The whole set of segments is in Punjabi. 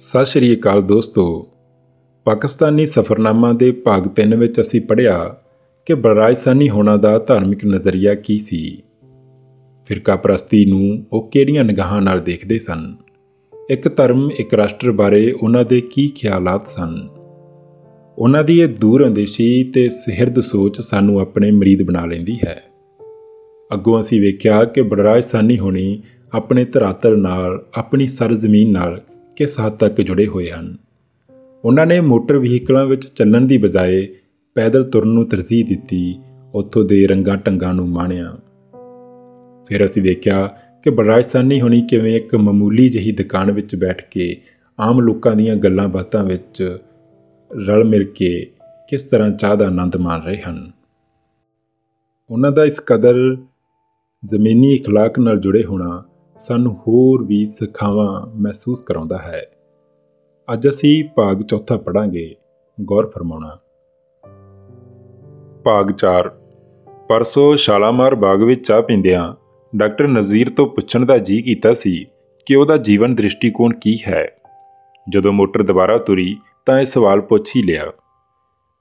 ਸਤਿ ਸ਼੍ਰੀ ਅਕਾਲ ਦੋਸਤੋ। ਪਾਕਿਸਤਾਨੀ ਸਫ਼ਰਨਾਮਾ ਦੇ ਭਾਗ 3 ਵਿੱਚ ਅਸੀਂ ਪੜ੍ਹਿਆ ਕਿ ਬਲਰਾਜ ਸਾਹਨੀ ਹੋਣਾ ਦਾ ਧਾਰਮਿਕ ਨਜ਼ਰੀਆ ਕੀ ਸੀ। ਫਿਰਕਾ ਪ੍ਰਸਤੀ ਨੂੰ ਉਹ ਕਿਹੜੀਆਂ ਨਿਗਾਹਾਂ ਨਾਲ ਦੇਖਦੇ ਸਨ। ਇੱਕ ਧਰਮ ਇੱਕ ਰਾਸ਼ਟਰ ਬਾਰੇ ਉਹਨਾਂ ਦੇ ਕੀ ਖਿਆਲਾਤ ਸਨ। ਉਹਨਾਂ ਦੀ ਇਹ ਦੂਰ ਅੰਦੇਸ਼ੀ ਤੇ ਸਿਰਦ ਸੋਚ ਸਾਨੂੰ ਆਪਣੇ ਮਰੀਦ ਬਣਾ ਲੈਂਦੀ ਹੈ। ਅੱਗੋਂ ਅਸੀਂ ਵੇਖਿਆ ਕਿ ਬਲਰਾਜ ਸਾਹਨੀ ਹੋਣੀ ਆਪਣੇ ਧਰਾਤਲ ਨਾਲ, ਆਪਣੀ ਸਰਜ਼ਮੀਨ ਨਾਲ ਕਿਸ ਹੱਦ ਤੱਕ ਜੁੜੇ ਹੋਏ ਹਨ। ਉਹਨਾਂ ਨੇ ਮੋਟਰ ਵਹੀਕਲਾਂ ਵਿੱਚ ਚੱਲਣ ਦੀ ਬਜਾਏ ਪੈਦਲ ਤੁਰਨ ਨੂੰ ਤਰਜੀਹ ਦਿੱਤੀ, ਉੱਥੋਂ ਦੇ ਰੰਗਾਂ ਢੰਗਾਂ ਨੂੰ ਮਾਣਿਆ। ਫਿਰ ਅਸੀਂ ਵੇਖਿਆ ਕਿ ਬਲਰਾਜ ਸਾਹਨੀ ਹੋਣੀ ਕਿਵੇਂ ਇੱਕ ਮਾਮੂਲੀ ਜਿਹੀ ਦੁਕਾਨ ਵਿੱਚ ਬੈਠ ਕੇ ਆਮ ਲੋਕਾਂ ਦੀਆਂ ਗੱਲਾਂ ਬਾਤਾਂ ਵਿੱਚ ਰਲ ਮਿਲ ਕੇ ਕਿਸ ਤਰ੍ਹਾਂ ਚਾਹ ਦਾ ਆਨੰਦ ਮਾਣ ਰਹੇ ਹਨ। ਉਹਨਾਂ ਦਾ ਇਸ ਕਦਰ ਜ਼ਮੀਨੀ ਇਖਲਾਕ ਨਾਲ ਜੁੜੇ ਹੋਣਾ ਸਾਨੂੰ ਹੋਰ ਵੀ ਸਿਖਾਵਾਂ ਮਹਿਸੂਸ ਕਰਾਉਂਦਾ ਹੈ। ਅੱਜ ਅਸੀਂ ਭਾਗ ਚੌਥਾ ਪੜ੍ਹਾਂਗੇ। ਗੌਰ ਫਰਮਾਉਣਾ। ਭਾਗ 4। ਪਰਸੋਂ ਸ਼ਾਲਾਮਾਰ ਬਾਗ ਵਿੱਚ ਚਾਹ ਪੀਂਦਿਆਂ ਡਾਕਟਰ ਨਜ਼ੀਰ ਤੋਂ ਪੁੱਛਣ ਦਾ ਜੀਅ ਕੀਤਾ ਸੀ ਕਿ ਉਹਦਾ ਜੀਵਨ ਦ੍ਰਿਸ਼ਟੀਕੋਣ ਕੀ ਹੈ। ਜਦੋਂ ਮੋਟਰ ਦੁਬਾਰਾ ਤੁਰੀ ਤਾਂ ਇਹ ਸਵਾਲ ਪੁੱਛ ਹੀ ਲਿਆ।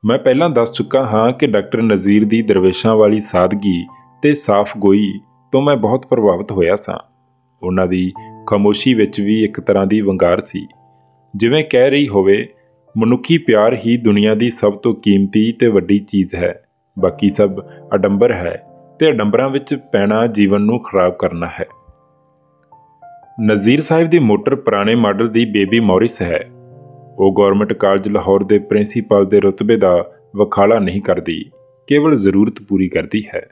ਮੈਂ ਪਹਿਲਾਂ ਦੱਸ ਚੁੱਕਾ ਹਾਂ ਕਿ ਡਾਕਟਰ ਨਜ਼ੀਰ ਦੀ ਦਰਵੇਸ਼ਾਂ ਵਾਲੀ ਸਾਦਗੀ ਤੇ ਸਾਫ਼ ਗੋਈ ਤੋਂ ਮੈਂ ਬਹੁਤ ਪ੍ਰਭਾਵਿਤ ਹੋਇਆ ਸਾਂ। ਉਹਨਾਂ ਦੀ ਖਾਮੋਸ਼ੀ ਵਿੱਚ ਵੀ ਇੱਕ ਤਰ੍ਹਾਂ ਦੀ ਵੰਗਾਰ ਸੀ, ਜਿਵੇਂ ਕਹਿ ਰਹੀ ਹੋਵੇ, ਮਨੁੱਖੀ ਪਿਆਰ ਹੀ ਦੁਨੀਆ ਦੀ ਸਭ ਤੋਂ ਕੀਮਤੀ ਤੇ ਵੱਡੀ ਚੀਜ਼ ਹੈ, ਬਾਕੀ ਸਭ ਅਡੰਬਰ ਹੈ ਤੇ ਅਡੰਬਰਾਂ ਵਿੱਚ ਪੈਣਾ ਜੀਵਨ ਨੂੰ ਖਰਾਬ ਕਰਨਾ ਹੈ। ਨਜ਼ੀਰ ਸਾਹਿਬ ਦੀ ਮੋਟਰ ਪੁਰਾਣੇ ਮਾਡਲ ਦੀ ਬੇਬੀ ਮੌਰਿਸ ਹੈ। ਉਹ ਗੌਰਮੈਂਟ ਕਾਲਜ ਲਾਹੌਰ ਦੇ ਪ੍ਰਿੰਸੀਪਲ ਦੇ ਰੁਤਬੇ ਦਾ ਵਖਾਲਾ ਨਹੀਂ ਕਰਦੀ, ਕੇਵਲ ਜ਼ਰੂਰਤ ਪੂਰੀ ਕਰਦੀ ਹੈ।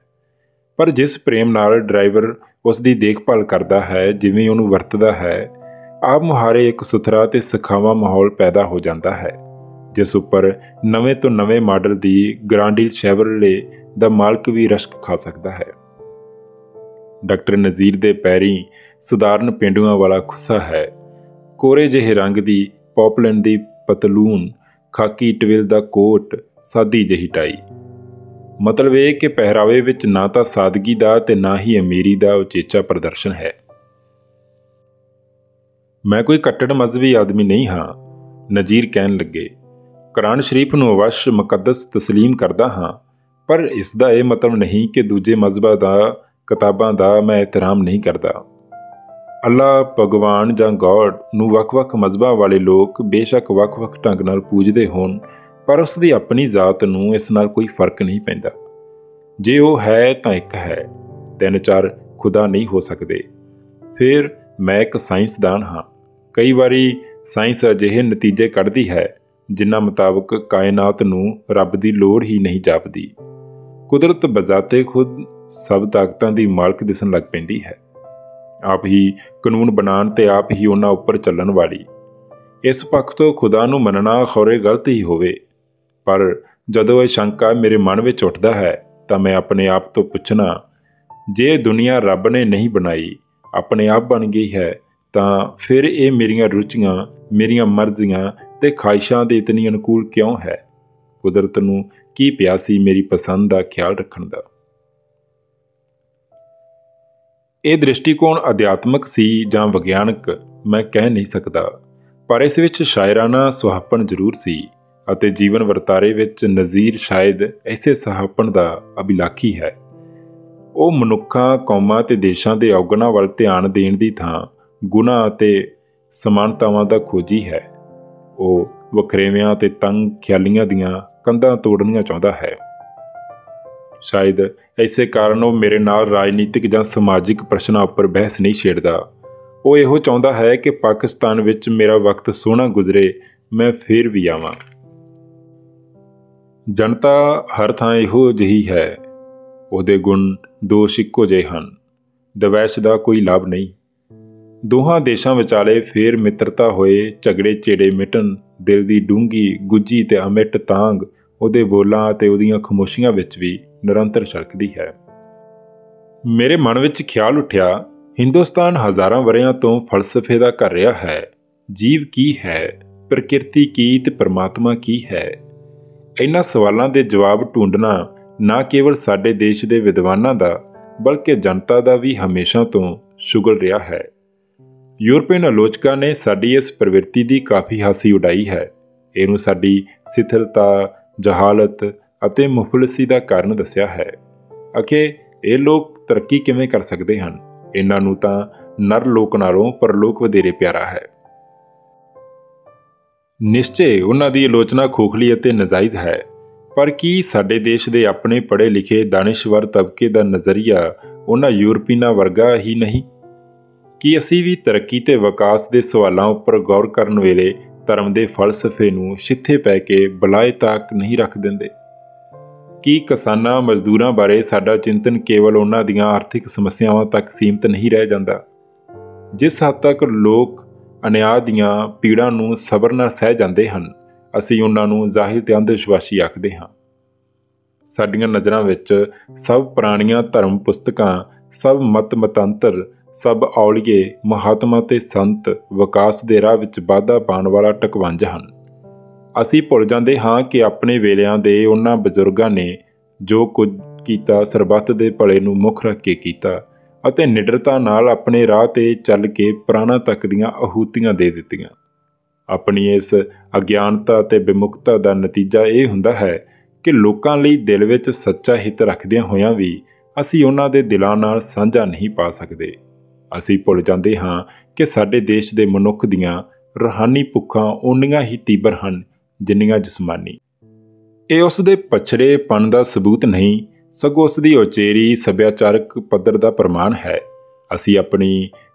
ਪਰ ਜਿਸ ਪ੍ਰੇਮ ਨਾਲ ਡਰਾਈਵਰ ਉਸ ਦੀ ਦੇਖਭਾਲ ਕਰਦਾ ਹੈ, ਜਿਵੇਂ ਉਹਨੂੰ ਵਰਤਦਾ ਹੈ, ਆਪ ਮੁਹਾਰੇ ਇੱਕ ਸੁਥਰਾ ਤੇ ਸਖਾਵਾਂ ਮਾਹੌਲ ਪੈਦਾ ਹੋ ਜਾਂਦਾ ਹੈ, ਜਿਸ ਉੱਪਰ ਨਵੇਂ ਤੋਂ ਨਵੇਂ ਮਾਡਲ ਦੀ ਗ੍ਰਾਂਡੀਲ ਸ਼ੈਵਰਲੇ ਦਾ ਮਾਲਕ ਵੀ ਰਸ਼ਕ ਖਾ ਸਕਦਾ ਹੈ। ਡਾਕਟਰ ਨਜ਼ੀਰ ਦੇ ਪੈਰੀਂ ਸਧਾਰਨ ਪੇਂਡੂਆਂ ਵਾਲਾ ਖੁੱਸਾ ਹੈ। ਕੋਰੇ ਜਿਹੇ ਰੰਗ ਦੀ ਪੌਪਲਿਨ ਦੀ ਪਤਲੂਨ, ਖਾਕੀ ਟਵਿਲ ਦਾ ਕੋਟ, ਸਾਦੀ ਜਿਹੀ ਟਾਈ। ਮਤਲਬ ਇਹ ਕਿ ਪਹਿਰਾਵੇ ਵਿੱਚ ਨਾ ਤਾਂ ਸਾਦਗੀ ਦਾ ਤੇ ਨਾ ਹੀ ਅਮੀਰੀ ਦਾ ਉਚੇਚਾ ਪ੍ਰਦਰਸ਼ਨ ਹੈ। ਮੈਂ ਕੋਈ ਕੱਟੜ ਮਜ਼ਹਬੀ ਆਦਮੀ ਨਹੀਂ ਹਾਂ, ਨਜ਼ੀਰ ਕਹਿਣ ਲੱਗੇ। ਕੁਰਾਨ ਸ਼ਰੀਫ ਨੂੰ ਅਵੱਸ਼ ਮੁਕੱਦਸ ਤਸਲੀਮ ਕਰਦਾ ਹਾਂ, ਪਰ ਇਸ ਦਾ ਇਹ ਮਤਲਬ ਨਹੀਂ ਕਿ ਦੂਜੇ ਮਜ਼ਹਬਾਂ ਦਾ, ਕਿਤਾਬਾਂ ਦਾ ਮੈਂ ਇਹਤਰਾਮ ਨਹੀਂ ਕਰਦਾ। ਅੱਲਾ, ਭਗਵਾਨ ਜਾਂ ਗੌਡ ਨੂੰ ਵੱਖ-ਵੱਖ ਮਜ਼ਹਬਾਂ ਵਾਲੇ ਲੋਕ ਬੇਸ਼ੱਕ ਵੱਖ-ਵੱਖ ਢੰਗ ਨਾਲ ਪੂਜਦੇ ਹੋਣ, ਪਰ ਉਸ ਦੀ ਆਪਣੀ ਜ਼ਾਤ ਨੂੰ ਇਸ ਨਾਲ ਕੋਈ ਫਰਕ ਨਹੀਂ ਪੈਂਦਾ। ਜੇ ਉਹ ਹੈ ਤਾਂ ਇੱਕ ਹੈ, 3-4 ਖੁਦਾ ਨਹੀਂ ਹੋ ਸਕਦੇ। ਫਿਰ ਮੈਂ ਇੱਕ ਸਾਇੰਸਦਾਨ ਹਾਂ। ਕਈ ਵਾਰੀ ਸਾਇੰਸ ਅਜਿਹੇ ਨਤੀਜੇ ਕੱਢਦੀ ਹੈ ਜਿਨ੍ਹਾਂ ਮੁਤਾਬਕ ਕਾਇਨਾਤ ਨੂੰ ਰੱਬ ਦੀ ਲੋੜ ਹੀ ਨਹੀਂ ਜਾਪਦੀ। ਕੁਦਰਤ ਬਜ਼ਾਤੇ ਖੁਦ ਸਭ ਤਾਕਤਾਂ ਦੀ ਮਾਲਕ ਦਿਸਣ ਲੱਗ ਪੈਂਦੀ ਹੈ, ਆਪ ਹੀ ਕਾਨੂੰਨ ਬਣਾਉਣ ਤੇ ਆਪ ਹੀ ਉਹਨਾਂ ਉੱਪਰ ਚੱਲਣ ਵਾਲੀ। ਇਸ ਪੱਖ ਤੋਂ ਖੁਦਾ ਨੂੰ ਮੰਨਣਾ ਖੌਰੇ ਗਲਤ ਹੀ ਹੋਵੇ, ਪਰ ਜਦੋਂ ਇਹ ਸ਼ੰਕਾ ਮੇਰੇ ਮਨ ਵਿੱਚ ਉੱਠਦਾ ਹੈ ਤਾਂ ਮੈਂ ਆਪਣੇ ਆਪ ਤੋਂ ਪੁੱਛਣਾ, ਜੇ ਦੁਨੀਆ ਰੱਬ ਨੇ ਨਹੀਂ ਬਣਾਈ, ਆਪਣੇ ਆਪ ਬਣ ਗਈ ਹੈ, ਤਾਂ ਫਿਰ ਇਹ ਮੇਰੀਆਂ ਰੁਚੀਆਂ, ਮੇਰੀਆਂ ਮਰਜ਼ੀਆਂ ਤੇ ਖਾਹਿਸ਼ਾਂ ਦੇ ਇਤਨੀ ਅਨੁਕੂਲ ਕਿਉਂ ਹੈ? ਕੁਦਰਤ ਨੂੰ ਕੀ ਪਿਆ ਸੀ ਮੇਰੀ ਪਸੰਦ ਦਾ ਖਿਆਲ ਰੱਖਣ ਦਾ? ਇਹ ਦ੍ਰਿਸ਼ਟੀਕੋਣ ਅਧਿਆਤਮਕ ਸੀ ਜਾਂ ਵਿਗਿਆਨਕ ਮੈਂ ਕਹਿ ਨਹੀਂ ਸਕਦਾ, ਪਰ ਇਸ ਵਿੱਚ ਸ਼ਾਇਰਾਨਾ ਸੁਹੱਪਣ ਜ਼ਰੂਰ ਸੀ ਅਤੇ ਜੀਵਨ ਵਰਤਾਰੇ ਵਿੱਚ ਨਜ਼ੀਰ ਸ਼ਾਇਦ ਇਸੇ ਸੁਹੱਪਣ ਦਾ ਅਭਿਲਾਖੀ ਹੈ। ਉਹ ਮਨੁੱਖਾਂ, ਕੌਮਾਂ ਤੇ ਦੇਸ਼ਾਂ ਦੇ ਔਗਣਾਂ ਵੱਲ ਧਿਆਨ ਦੇਣ ਦੀ ਥਾਂ ਗੁਣਾਂ ਅਤੇ ਸਮਾਨਤਾਵਾਂ ਦਾ ਖੋਜੀ ਹੈ। ਉਹ ਵਖਰੇਵਿਆਂ ਤੇ ਤੰਗ ਖਿਆਲੀਆਂ ਦੀਆਂ ਕੰਧਾਂ ਤੋੜਨੀਆਂ ਚਾਹੁੰਦਾ ਹੈ। ਸ਼ਾਇਦ ਇਸੇ ਕਾਰਨ ਉਹ ਮੇਰੇ ਨਾਲ ਰਾਜਨੀਤਿਕ ਜਾਂ ਸਮਾਜਿਕ ਪ੍ਰਸ਼ਨਾਂ ਉੱਪਰ ਬਹਿਸ ਨਹੀਂ ਛੇੜਦਾ। ਉਹ ਇਹੋ ਚਾਹੁੰਦਾ ਹੈ ਕਿ ਪਾਕਿਸਤਾਨ ਵਿੱਚ ਮੇਰਾ ਵਕਤ ਸੋਹਣਾ ਗੁਜ਼ਰੇ, ਮੈਂ ਫਿਰ ਵੀ ਆਵਾਂ। ਜਨਤਾ ਹਰ ਥਾਂ ਇਹੋ ਜਿਹੀ ਹੈ, ਉਹਦੇ ਗੁਣ ਦੋਸ਼ ਇੱਕੋ ਜਿਹੇ ਹਨ। ਦਵੈਸ਼ ਦਾ ਕੋਈ ਲਾਭ ਨਹੀਂ। ਦੋਹਾਂ ਦੇਸ਼ਾਂ ਵਿਚਾਲੇ ਫੇਰ ਮਿੱਤਰਤਾ ਹੋਏ, ਝਗੜੇ ਝੇੜੇ ਮਿਟਣ, ਦਿਲ ਦੀ ਡੂੰਘੀ, ਗੁੱਝੀ ਤੇ ਅਮਿੱਟ ਤਾਂਘ ਉਹਦੇ ਬੋਲਾਂ ਅਤੇ ਉਹਦੀਆਂ ਖਾਮੋਸ਼ੀਆਂ ਵਿੱਚ ਵੀ ਨਿਰੰਤਰ ਛਲਕਦੀ ਹੈ। ਮੇਰੇ ਮਨ ਵਿੱਚ ਖਿਆਲ ਉੱਠਿਆ, ਹਿੰਦੁਸਤਾਨ ਹਜ਼ਾਰਾਂ ਵਰ੍ਹਿਆਂ ਤੋਂ ਫਲਸਫੇ ਦਾ ਘਰ ਰਿਹਾ ਹੈ। ਜੀਵ ਕੀ ਹੈ, ਪ੍ਰਕਿਰਤੀ ਕੀ ਤੇ ਪਰਮਾਤਮਾ ਕੀ ਹੈ? ਇਹਨਾਂ ਸਵਾਲਾਂ ਦੇ ਜਵਾਬ ਢੂੰਡਣਾ ਨਾ ਕੇਵਲ ਸਾਡੇ ਦੇਸ਼ ਦੇ ਵਿਦਵਾਨਾਂ ਦਾ, ਬਲਕਿ ਜਨਤਾ ਦਾ ਵੀ ਹਮੇਸ਼ਾ ਤੋਂ ਸ਼ੁਗਲ ਰਿਹਾ ਹੈ। यूरोपीयन आलोचकों ने साडी इस प्रवृत्ति की काफ़ी हासी उड़ाई है। इनू साडी शिथिलता, जहालत ਅਤੇ ਮੁਫਲਸੀ ਦਾ ਕਾਰਨ ਦੱਸਿਆ ਹੈ। ਅਖੇ ਇਹ ਲੋਕ ਤਰੱਕੀ ਕਿਵੇਂ ਕਰ ਸਕਦੇ ਹਨ? ਇਹਨਾਂ ਨੂੰ ਤਾਂ ਨਰ ਲੋਕ ਨਾਲੋਂ ਪਰਲੋਕ ਵਧੇਰੇ ਪਿਆਰਾ ਹੈ। ਨਿਸ਼ਚੇ ਉਹਨਾਂ ਦੀ ਆਲੋਚਨਾ ਖੋਖਲੀ ਅਤੇ ਨਜਾਇਜ਼ ਹੈ, ਪਰ ਕੀ ਸਾਡੇ ਦੇਸ਼ ਦੇ ਆਪਣੇ ਪੜ੍ਹੇ ਲਿਖੇ ਦਾਨਿਸ਼ਵਰ ਤਬਕੇ ਦਾ ਨਜ਼ਰੀਆ ਉਹਨਾਂ ਯੂਰਪੀਨਾਂ ਵਰਗਾ ਹੀ ਨਹੀਂ? ਕੀ ਅਸੀਂ ਵੀ ਤਰੱਕੀ ਤੇ ਵਿਕਾਸ ਦੇ ਸਵਾਲਾਂ ਉੱਪਰ ਗੌਰ ਕਰਨ ਵੇਲੇ ਧਰਮ ਦੇ ਫਲਸਫੇ ਨੂੰ ਛਿੱਥੇ ਪੈ ਕੇ ਬਲਾਏ ਤਾਕ ਨਹੀਂ ਰੱਖ ਦਿੰਦੇ? ਕੀ ਕਿਸਾਨਾਂ ਮਜ਼ਦੂਰਾਂ ਬਾਰੇ ਸਾਡਾ ਚਿੰਤਨ ਕੇਵਲ ਉਹਨਾਂ ਦੀਆਂ ਆਰਥਿਕ ਸਮੱਸਿਆਵਾਂ ਤੱਕ ਸੀਮਤ ਨਹੀਂ ਰਹਿ ਜਾਂਦਾ? ਜਿਸ ਹੱਦ ਤੱਕ ਲੋਕ ਅਨਿਆਂ ਦੀਆਂ ਪੀੜਾਂ ਨੂੰ ਸਬਰ ਨਾਲ ਸਹਿ ਜਾਂਦੇ ਹਨ, ਅਸੀਂ ਉਹਨਾਂ ਨੂੰ ਜ਼ਾਹਿਰ ਤੇ ਅੰਧ ਵਿਸ਼ਵਾਸੀ ਆਖਦੇ ਹਾਂ। ਸਾਡੀਆਂ ਨਜ਼ਰਾਂ ਵਿੱਚ ਸਭ ਪੁਰਾਣੀਆਂ ਧਰਮ ਪੁਸਤਕਾਂ, ਸਭ ਮਤਾਂਤਰ, ਸਭ ਔਲੀਏ, ਮਹਾਤਮਾ ਤੇ ਸੰਤ ਵਿਕਾਸ ਦੇ ਰਾਹ ਵਿੱਚ ਵਾਧਾ ਪਾਉਣ ਵਾਲਾ ਟਕਵੰਜ ਹਨ। ਅਸੀਂ ਭੁੱਲ ਜਾਂਦੇ ਹਾਂ ਕਿ ਆਪਣੇ ਵੇਲਿਆਂ ਦੇ ਉਹਨਾਂ ਬਜ਼ੁਰਗਾਂ ਨੇ ਜੋ ਕੁਝ ਕੀਤਾ ਸਰਬੱਤ ਦੇ ਭਲੇ ਨੂੰ ਮੁੱਖ ਰੱਖ ਕੇ ਕੀਤਾ ਅਤੇ ਨਿਡਰਤਾ ਨਾਲ ਆਪਣੇ ਰਾਹ 'ਤੇ ਚੱਲ ਕੇ ਪ੍ਰਾਣਾਂ ਤੱਕ ਦੀਆਂ ਆਹੂਤੀਆਂ ਦੇ ਦਿੱਤੀਆਂ। ਆਪਣੀ ਇਸ ਅਗਿਆਨਤਾ ਅਤੇ ਵਿਮੁਖਤਾ ਦਾ ਨਤੀਜਾ ਇਹ ਹੁੰਦਾ ਹੈ ਕਿ ਲੋਕਾਂ ਲਈ ਦਿਲ ਵਿੱਚ ਸੱਚਾ ਹਿੱਤ ਰੱਖਦਿਆਂ ਹੋਇਆਂ ਵੀ ਅਸੀਂ ਉਹਨਾਂ ਦੇ ਦਿਲਾਂ ਨਾਲ ਸਾਂਝਾ ਨਹੀਂ ਪਾ ਸਕਦੇ। ਅਸੀਂ ਭੁੱਲ ਜਾਂਦੇ ਹਾਂ ਕਿ ਸਾਡੇ ਦੇਸ਼ ਦੇ ਮਨੁੱਖ ਦੀਆਂ ਰੂਹਾਨੀ ਭੁੱਖਾਂ ਓਨੀਆਂ ਹੀ ਤੀਬਰ ਹਨ ਜਿੰਨੀਆਂ ਜਿਸਮਾਨੀ। ਇਹ ਉਸ ਦੇ ਪਛੜੇਪਣ ਦਾ ਸਬੂਤ ਨਹੀਂ, ਸਗੋਂ ਉਸ ਦੀ ਉਚੇਰੀ ਸੱਭਿਆਚਾਰਕ ਪੱਧਰ ਦਾ ਪ੍ਰਮਾਣ ਹੈ। ਅਸੀਂ ਆਪਣੀ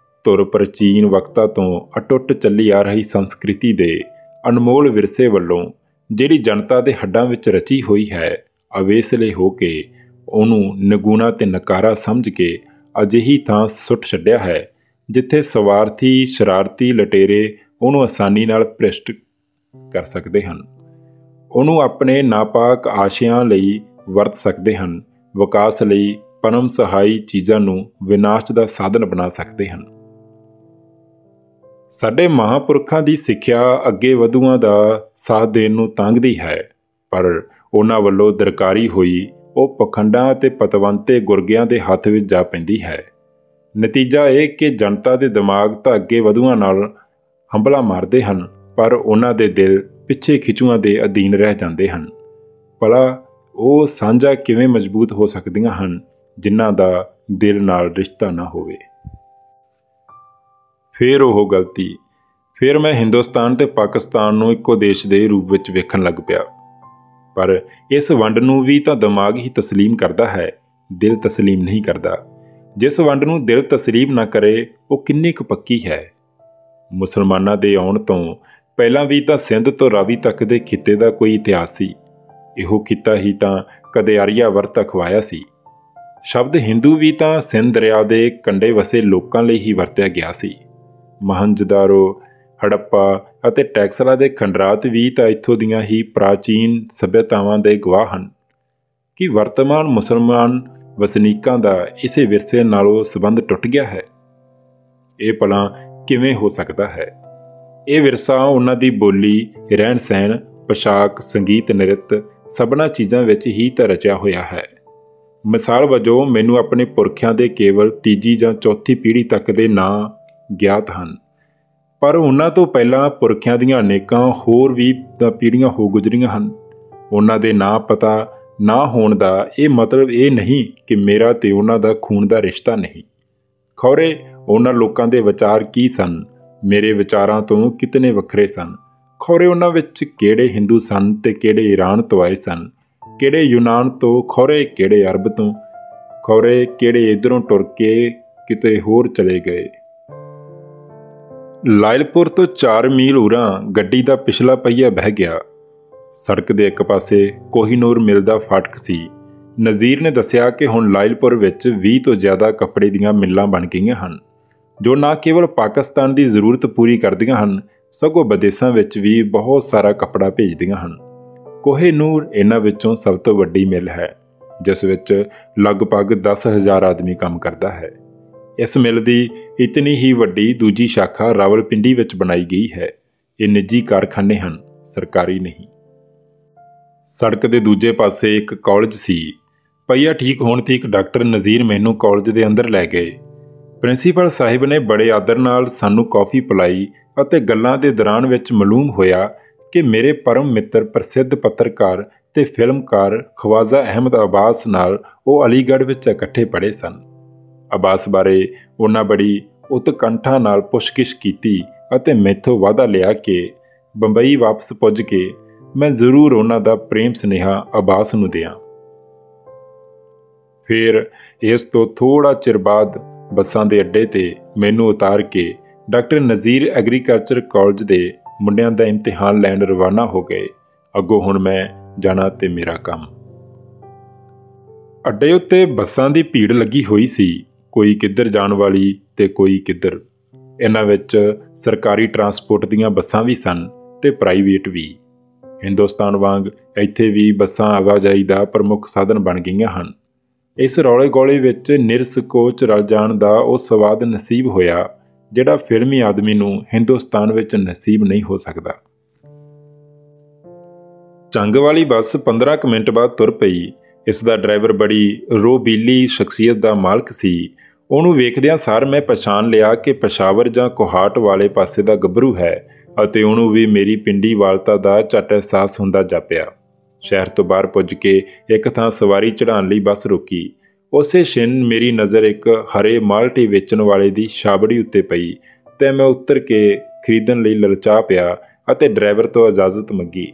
ਧੁਰ ਪ੍ਰਾਚੀਨ ਵਕਤਾਂ ਤੋਂ ਅਟੁੱਟ ਚੱਲੀ ਆ ਰਹੀ ਸੰਸਕ੍ਰਿਤੀ ਦੇ ਅਨਮੋਲ ਵਿਰਸੇ ਵੱਲੋਂ ਜਿਹੜੀ ਜਨਤਾ ਦੇ ਹੱਡਾਂ ਵਿੱਚ ਰਚੀ ਹੋਈ ਹੈ, ਅਵੇਸਲੇ ਹੋ ਕੇ ਉਹਨੂੰ ਨਿਗੂਣਾ ਤੇ ਨਕਾਰਾ ਸਮਝ ਕੇ ਅਜਿਹੀ ਥਾਂ ਸੁੱਟ ਛੱਡਿਆ ਹੈ ਜਿੱਥੇ ਸਵਾਰਥੀ ਸ਼ਰਾਰਤੀ ਲਟੇਰੇ ਉਹਨੂੰ ਆਸਾਨੀ ਨਾਲ ਭ੍ਰਿਸ਼ਟ ਕਰ ਸਕਦੇ ਹਨ, ਉਹਨੂੰ ਆਪਣੇ ਨਾਪਾਕ ਆਸ਼ਿਆਂ ਲਈ ਵਰਤ ਸਕਦੇ ਹਨ, ਵਿਕਾਸ ਲਈ ਪਰਮ ਸਹਾਈ ਚੀਜ਼ਾਂ ਨੂੰ ਵਿਨਾਸ਼ ਦਾ ਸਾਧਨ ਬਣਾ ਸਕਦੇ ਹਨ। ਸਾਡੇ ਮਹਾਂਪੁਰਖਾਂ ਦੀ ਸਿੱਖਿਆ ਅੱਗੇ ਵਧੂਆਂ ਦਾ ਸਾਥ ਦੇਣ ਨੂੰ ਤਾਂਘਦੀ ਹੈ, ਪਰ ਉਹਨਾਂ ਵੱਲੋਂ ਦਰਕਾਰੀ ਹੋਈ ਉਹ ਪਖੰਡਾਂ ਅਤੇ ਪਤਵੰਤੇ ਗੁਰਗਿਆਂ ਦੇ ਹੱਥ ਵਿੱਚ ਜਾ ਪੈਂਦੀ ਹੈ। ਨਤੀਜਾ ਇਹ ਕਿ ਜਨਤਾ ਦੇ ਦਿਮਾਗ ਤਾਂ ਅੱਗੇ ਵਧੂਆਂ ਨਾਲ ਹੰਭਲਾ ਮਾਰਦੇ ਹਨ, ਪਰ ਉਹਨਾਂ ਦੇ ਦਿਲ ਪਿੱਛੇ ਖਿਚੂਆਂ ਦੇ ਅਧੀਨ ਰਹਿ ਜਾਂਦੇ ਹਨ। ਭਲਾ ਉਹ ਸਾਂਝਾ ਕਿਵੇਂ ਮਜ਼ਬੂਤ ਹੋ ਸਕਦੀਆਂ ਹਨ ਜਿਨ੍ਹਾਂ ਦਾ ਦਿਲ ਨਾਲ ਰਿਸ਼ਤਾ ਨਾ ਹੋਵੇ? ਫਿਰ ਉਹ ਗਲਤੀ। ਫਿਰ ਮੈਂ ਹਿੰਦੁਸਤਾਨ ਤੇ ਪਾਕਿਸਤਾਨ ਨੂੰ ਇੱਕੋ ਦੇਸ਼ ਦੇ ਰੂਪ ਵਿੱਚ ਵੇਖਣ ਲੱਗ ਪਿਆ। ਪਰ ਇਸ ਵੰਡ ਨੂੰ ਵੀ ਤਾਂ ਦਿਮਾਗ ਹੀ ਤਸਲੀਮ ਕਰਦਾ ਹੈ, ਦਿਲ ਤਸਲੀਮ ਨਹੀਂ ਕਰਦਾ। ਜਿਸ ਵੰਡ ਨੂੰ ਦਿਲ ਤਸਲੀਮ ਨਾ ਕਰੇ ਉਹ ਕਿੰਨੀ ਕੁ ਪੱਕੀ ਹੈ। ਮੁਸਲਮਾਨਾਂ ਦੇ ਆਉਣ ਤੋਂ ਪਹਿਲਾਂ ਵੀ ਤਾਂ ਸਿੰਧ ਤੋਂ ਰਾਵੀ ਤੱਕ ਦੇ ਖਿੱਤੇ ਦਾ ਕੋਈ ਇਤਿਹਾਸ ਸੀ। ਇਹੋ ਖਿੱਤਾ ਹੀ ਤਾਂ ਕਦੇ ਆਰੀਆਵਰਤ ਅਖਵਾਇਆ ਸੀ। ਸ਼ਬਦ ਹਿੰਦੂ ਵੀ ਤਾਂ ਸਿੰਧ ਦਰਿਆ ਦੇ ਕੰਢੇ ਵਸੇ ਲੋਕਾਂ ਲਈ ਹੀ ਵਰਤਿਆ ਗਿਆ ਸੀ। ਮਹੰਜਦਾਰੋ, ਹੜੱਪਾ ਅਤੇ ਟੈਕਸਲਾ ਦੇ ਖੰਡਰਾਤ ਵੀ ਤਾਂ ਇੱਥੋਂ ਦੀਆਂ ਹੀ ਪ੍ਰਾਚੀਨ ਸੱਭਿਅਤਾਵਾਂ ਦੇ ਗਵਾਹ ਹਨ। ਕਿ ਵਰਤਮਾਨ ਮੁਸਲਮਾਨ ਵਸਨੀਕਾਂ ਦਾ ਇਸੇ ਵਿਰਸੇ ਨਾਲੋਂ ਸੰਬੰਧ ਟੁੱਟ ਗਿਆ ਹੈ? ਇਹ ਭਲਾ ਕਿਵੇਂ ਹੋ ਸਕਦਾ ਹੈ? ਇਹ ਵਿਰਸਾ ਉਹਨਾਂ ਦੀ ਬੋਲੀ, ਰਹਿਣ ਸਹਿਣ, ਪੋਸ਼ਾਕ, ਸੰਗੀਤ, ਨ੍ਰਿਤ ਸਭਨਾਂ ਚੀਜ਼ਾਂ ਵਿੱਚ ਹੀ ਤਾਂ ਰਚਿਆ ਹੋਇਆ ਹੈ। ਮਿਸਾਲ ਵਜੋਂ ਮੈਨੂੰ ਆਪਣੇ ਪੁਰਖਿਆਂ ਦੇ ਕੇਵਲ ਤੀਜੀ ਜਾਂ ਚੌਥੀ ਪੀੜ੍ਹੀ ਤੱਕ ਦੇ ਨਾਂ ਗਿਆਤ ਹਨ, ਪਰ ਉਹਨਾਂ ਤੋਂ ਪਹਿਲਾਂ ਪੁਰਖਿਆਂ ਦੀਆਂ ਅਨੇਕਾਂ ਹੋਰ ਵੀ ਤਾਂ ਪੀੜ੍ਹੀਆਂ ਹੋ ਗੁਜ਼ਰੀਆਂ ਹਨ। ਉਹਨਾਂ ਦੇ ਨਾਂ ਪਤਾ ਨਾ ਹੋਣ ਦਾ ਇਹ ਮਤਲਬ ਇਹ ਨਹੀਂ ਕਿ ਮੇਰਾ ਤੇ ਉਹਨਾਂ ਦਾ ਖੂਨ ਦਾ ਰਿਸ਼ਤਾ ਨਹੀਂ। ਖੌਰੇ ਉਹਨਾਂ ਲੋਕਾਂ ਦੇ ਵਿਚਾਰ ਕੀ ਸਨ, ਮੇਰੇ ਵਿਚਾਰਾਂ ਤੋਂ ਕਿਤਨੇ ਵੱਖਰੇ ਸਨ। ਖੌਰੇ ਉਹਨਾਂ ਵਿੱਚ ਕਿਹੜੇ ਹਿੰਦੂ ਸਨ ਤੇ ਕਿਹੜੇ ਈਰਾਨ ਤੋਂ ਆਏ ਸਨ, ਕਿਹੜੇ ਯੂਨਾਨ ਤੋਂ, ਖੌਰੇ ਕਿਹੜੇ ਅਰਬ ਤੋਂ, ਖੌਰੇ ਕਿਹੜੇ ਇੱਧਰੋਂ ਟੁਰ ਕੇ ਕਿਤੇ ਹੋਰ ਚਲੇ ਗਏ। ਲਾਇਲਪੁਰ ਤੋਂ 4 ਮੀਲ ਉਰਾਂ ਗੱਡੀ ਦਾ ਪਿਛਲਾ ਪਹੀਆ ਬਹਿ ਗਿਆ। ਸੜਕ ਦੇ ਇੱਕ ਪਾਸੇ ਕੋਹੀਨੂਰ ਮਿਲ ਦਾ ਫਾਟਕ ਸੀ। ਨਜ਼ੀਰ ਨੇ ਦੱਸਿਆ ਕਿ ਹੁਣ ਲਾਇਲਪੁਰ ਵਿੱਚ 20 ਤੋਂ ਜ਼ਿਆਦਾ ਕੱਪੜੇ ਦੀਆਂ ਮਿੱਲਾਂ ਬਣ ਗਈਆਂ ਹਨ, ਜੋ ਨਾ ਕੇਵਲ ਪਾਕਿਸਤਾਨ ਦੀ ਜ਼ਰੂਰਤ ਪੂਰੀ ਕਰਦੀਆਂ ਹਨ, ਸਗੋਂ ਵਿਦੇਸ਼ਾਂ ਵਿੱਚ ਵੀ ਬਹੁਤ ਸਾਰਾ ਕੱਪੜਾ ਭੇਜਦੀਆਂ ਹਨ। ਕੋਹੀਨੂਰ ਇਹਨਾਂ ਵਿੱਚੋਂ ਸਭ ਤੋਂ ਵੱਡੀ ਮਿੱਲ ਹੈ, ਜਿਸ ਵਿੱਚ ਲਗਭਗ 10,000 ਆਦਮੀ ਕੰਮ ਕਰਦਾ ਹੈ। ਇਸ ਮਿੱਲ ਦੀ ਇਤਨੀ ਹੀ ਵੱਡੀ ਦੂਜੀ ਸ਼ਾਖਾ ਰਾਵਲਪਿੰਡੀ ਵਿੱਚ ਬਣਾਈ ਗਈ ਹੈ। ਇਹ ਨਿੱਜੀ ਕਾਰਖਾਨੇ ਹਨ, ਸਰਕਾਰੀ ਨਹੀਂ। ਸੜਕ ਦੇ ਦੂਜੇ ਪਾਸੇ ਇੱਕ ਕਾਲਜ ਸੀ। ਪਹੀਆ ਠੀਕ ਹੋਣ ਤੇ ਇੱਕ ਡਾਕਟਰ ਨਜ਼ੀਰ ਮੈਨੂੰ ਕਾਲਜ ਦੇ ਅੰਦਰ ਲੈ ਗਏ। ਪ੍ਰਿੰਸੀਪਲ ਸਾਹਿਬ ਨੇ ਬੜੇ ਆਦਰ ਨਾਲ ਸਾਨੂੰ ਕੌਫੀ ਪਿਲਾਈ ਅਤੇ ਗੱਲਾਂ ਦੇ ਦੌਰਾਨ ਵਿੱਚ ਮਾਲੂਮ ਹੋਇਆ ਕਿ ਮੇਰੇ ਪਰਮ ਮਿੱਤਰ ਪ੍ਰਸਿੱਧ ਪੱਤਰਕਾਰ ਤੇ ਫਿਲਮਕਾਰ ਖਵਾਜਾ ਅਹਿਮਦ ਅਬਾਸ ਨਾਲ ਉਹ ਅਲੀਗੜ੍ਹ ਵਿੱਚ ਇਕੱਠੇ ਪੜ੍ਹੇ ਸਨ। ਅਬਾਸ ਬਾਰੇ ਉਹਨਾਂ ਬੜੀ ਉਤਕੰਠਾ ਨਾਲ ਪੁੱਛਗਿੱਛ ਕੀਤੀ ਅਤੇ ਮੈਥੋਂ ਵਾਅਦਾ ਲਿਆ ਕਿ ਬੰਬਈ ਵਾਪਸ ਪੁੱਜ ਕੇ ਮੈਂ ਜ਼ਰੂਰ ਉਹਨਾਂ ਦਾ ਪ੍ਰੇਮ ਸੁਨੇਹਾ ਅਬਾਸ ਨੂੰ ਦਿਆਂ। ਫਿਰ ਇਸ ਤੋਂ ਥੋੜ੍ਹਾ ਚਿਰ ਬਾਅਦ ਬੱਸਾਂ ਦੇ ਅੱਡੇ 'ਤੇ ਮੈਨੂੰ ਉਤਾਰ ਕੇ ਡਾਕਟਰ ਨਜ਼ੀਰ ਐਗਰੀਕਲਚਰ ਕਾਲਜ ਦੇ ਮੁੰਡਿਆਂ ਦਾ ਇਮਤਿਹਾਨ ਲੈਣ ਰਵਾਨਾ ਹੋ ਗਏ। ਅੱਗੋਂ ਹੁਣ ਮੈਂ ਜਾਣਾ ਤੇ ਮੇਰਾ ਕੰਮ। ਅੱਡੇ ਉੱਤੇ ਬੱਸਾਂ ਦੀ ਭੀੜ ਲੱਗੀ ਹੋਈ ਸੀ, ਕੋਈ ਕਿੱਧਰ ਜਾਣ ਵਾਲੀ ਤੇ ਕੋਈ ਕਿੱਧਰ। ਇਹਨਾਂ ਵਿੱਚ ਸਰਕਾਰੀ ਟਰਾਂਸਪੋਰਟ ਦੀਆਂ ਬੱਸਾਂ ਵੀ ਸਨ ਤੇ ਪ੍ਰਾਈਵੇਟ ਵੀ। ਹਿੰਦੁਸਤਾਨ ਵਾਂਗ ਇੱਥੇ ਵੀ ਬੱਸਾਂ ਆਵਾਜਾਈ ਦਾ ਪ੍ਰਮੁੱਖ ਸਾਧਨ ਬਣ ਗਈਆਂ ਹਨ। ਇਸ ਰੌਲੇ ਗੌਲੇ ਵਿੱਚ ਨਿਰਸੰਕੋਚ ਰਲ ਜਾਣ ਦਾ ਉਹ ਸਵਾਦ ਨਸੀਬ ਹੋਇਆ ਜਿਹੜਾ ਫਿਲਮੀ ਆਦਮੀ ਨੂੰ ਹਿੰਦੁਸਤਾਨ ਵਿੱਚ ਨਸੀਬ ਨਹੀਂ ਹੋ ਸਕਦਾ। ਚੰਗ ਵਾਲੀ ਬੱਸ 15 ਕੁ ਮਿੰਟ ਬਾਅਦ ਤੁਰ ਪਈ। ਇਸ ਦਾ ਡਰਾਈਵਰ ਬੜੀ ਰੋਬੀਲੀ ਸ਼ਖਸੀਅਤ ਦਾ ਮਾਲਕ ਸੀ। ਉਹਨੂੰ ਵੇਖਦਿਆਂ ਸਾਰ ਮੈਂ ਪਛਾਣ ਲਿਆ ਕਿ ਪਸ਼ਾਵਰ ਜਾਂ ਕੋਹਾਟ ਵਾਲੇ ਪਾਸੇ ਦਾ ਗੱਭਰੂ ਹੈ ਅਤੇ ਉਹਨੂੰ ਵੀ ਮੇਰੀ ਪਿੰਡੀ ਵਾਲਤਾ ਦਾ ਝੱਟ ਅਹਿਸਾਸ ਹੁੰਦਾ ਜਾਪਿਆ। ਸ਼ਹਿਰ ਤੋਂ ਬਾਹਰ ਪੁੱਜ ਕੇ ਇੱਕ ਥਾਂ ਸਵਾਰੀ ਚੜ੍ਹਾਉਣ ਲਈ ਬੱਸ ਰੋਕੀ। ਉਸੇ ਛਿਨ ਮੇਰੀ ਨਜ਼ਰ ਇੱਕ ਹਰੇ ਮਾਲਟੀ ਵੇਚਣ ਵਾਲੇ ਦੀ ਛਾਬੜੀ ਉੱਤੇ ਪਈ ਤੇ ਮੈਂ ਉੱਤਰ ਕੇ ਖਰੀਦਣ ਲਈ ਲਲਚਾ ਪਿਆ ਅਤੇ ਡਰਾਈਵਰ ਤੋਂ ਇਜਾਜ਼ਤ ਮੰਗੀ।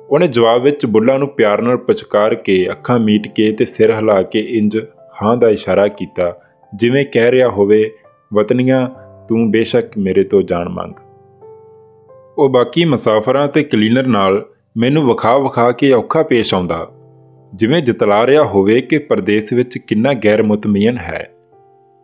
ਉਹਨੇ ਜਵਾਬ ਵਿੱਚ ਬੁੱਲ੍ਹਾਂ ਨੂੰ ਪਿਆਰ ਨਾਲ ਪੁਚਕਾਰ ਕੇ ਅੱਖਾਂ ਮੀਟ ਕੇ ਤੇ ਸਿਰ ਹਿਲਾ ਕੇ ਇੰਜ ਹਾਂ ਦਾ ਇਸ਼ਾਰਾ ਕੀਤਾ ਜਿਵੇਂ ਕਹਿ ਰਿਹਾ ਹੋਵੇ, ਵਤਨੀਆਂ ਤੂੰ ਬੇਸ਼ੱਕ ਮੇਰੇ ਤੋਂ ਜਾਨ ਮੰਗ। ਉਹ ਬਾਕੀ ਮੁਸਾਫਰਾਂ ਤੇ ਕਲੀਨਰ ਨਾਲ ਮੈਨੂੰ ਵਿਖਾ ਕੇ ਔਖਾ ਪੇਸ਼ ਆਉਂਦਾ, ਜਿਵੇਂ ਜਤਲਾ ਰਿਹਾ ਹੋਵੇ ਕਿ ਪਰਦੇਸ ਵਿੱਚ ਕਿੰਨਾ ਗੈਰ ਮੁਤਮਈਨ ਹੈ।